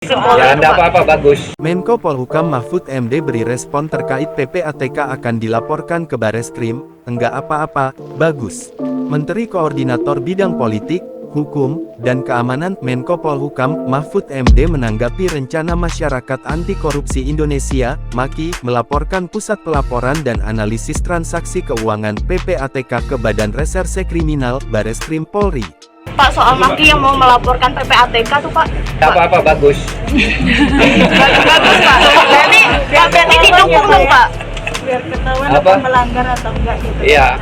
Ya, enggak apa-apa, bagus. Menko Polhukam Mahfud MD beri respon terkait PPATK akan dilaporkan ke Bareskrim. Enggak apa-apa, bagus. Menteri Koordinator Bidang Politik, Hukum, dan Keamanan Menko Polhukam Mahfud MD menanggapi rencana Masyarakat Anti Korupsi Indonesia, MAKI, melaporkan Pusat Pelaporan dan Analisis Transaksi Keuangan PPATK ke Badan Reserse Kriminal Bareskrim Polri. Pak, soal MAKI yang mau melaporkan PPATK tuh Pak? Enggak apa-apa, bagus. Bagus Pak. Berarti didukung dong Pak? Biar ketahuan Apa? melanggar atau enggak gitu. Iya,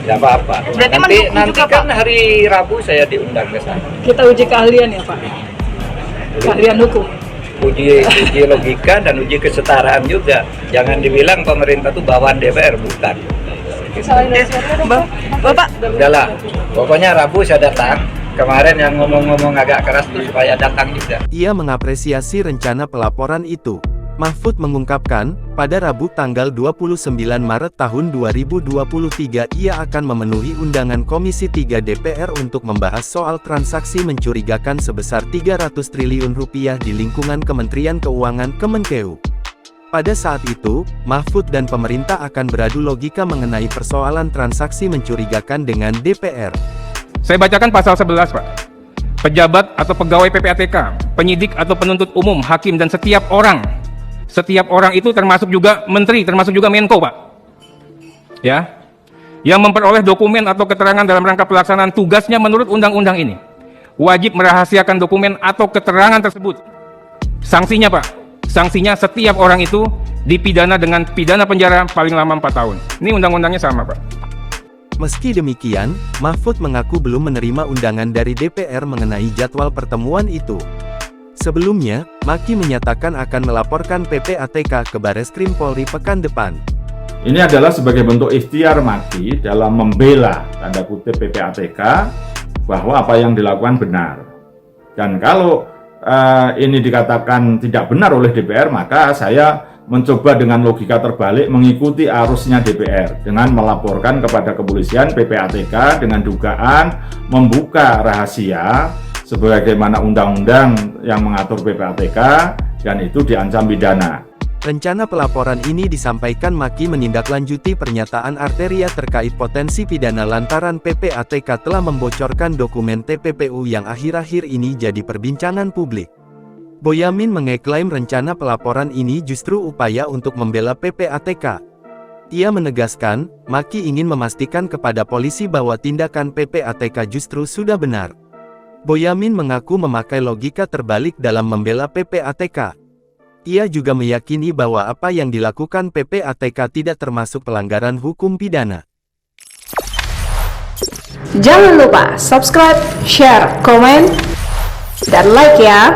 enggak apa-apa. Berarti Nanti mendukung juga, kan hari Rabu saya diundang ke sana. Kita uji keahlian ya Pak. Keahlian hukum. Uji logika dan uji kesetaraan juga. Jangan dibilang pemerintah tuh bawaan DPR, bukan. Bapak, Udahlah, pokoknya Rabu saya datang. Kemarin yang ngomong-ngomong agak keras tuh supaya datang juga. Ia mengapresiasi rencana pelaporan itu. Mahfud mengungkapkan, pada Rabu tanggal 29 Maret tahun 2023 ia akan memenuhi undangan Komisi 3 DPR untuk membahas soal transaksi mencurigakan sebesar 300 triliun rupiah di lingkungan Kementerian Keuangan Kemenkeu. Pada saat itu, Mahfud dan pemerintah akan beradu logika mengenai persoalan transaksi mencurigakan dengan DPR. Saya bacakan pasal 11, Pak. Pejabat atau pegawai PPATK, penyidik atau penuntut umum, hakim, dan setiap orang itu termasuk juga menteri, termasuk juga Menko, Pak. Ya, yang memperoleh dokumen atau keterangan dalam rangka pelaksanaan tugasnya menurut undang-undang ini, wajib merahasiakan dokumen atau keterangan tersebut. Sanksinya, Pak. Sanksinya setiap orang itu dipidana dengan pidana penjara paling lama 4 tahun. Ini undang-undangnya sama, Pak. Meski demikian, Mahfud mengaku belum menerima undangan dari DPR mengenai jadwal pertemuan itu. Sebelumnya, MAKI menyatakan akan melaporkan PPATK ke Bareskrim Polri pekan depan. Ini adalah sebagai bentuk ikhtiar MAKI dalam membela tanda kutip PPATK bahwa apa yang dilakukan benar. Dan kalau ini dikatakan tidak benar oleh DPR, maka saya mencoba dengan logika terbalik mengikuti arusnya DPR dengan melaporkan kepada kepolisian PPATK dengan dugaan membuka rahasia sebagaimana undang-undang yang mengatur PPATK, dan itu diancam pidana. Rencana pelaporan ini disampaikan MAKI menindaklanjuti pernyataan Arteria terkait potensi pidana lantaran PPATK telah membocorkan dokumen TPPU yang akhir-akhir ini jadi perbincangan publik. Boyamin mengeklaim rencana pelaporan ini justru upaya untuk membela PPATK. Ia menegaskan, MAKI ingin memastikan kepada polisi bahwa tindakan PPATK justru sudah benar. Boyamin mengaku memakai logika terbalik dalam membela PPATK. Ia juga meyakini bahwa apa yang dilakukan PPATK tidak termasuk pelanggaran hukum pidana. Jangan lupa subscribe, share, komen, dan like ya!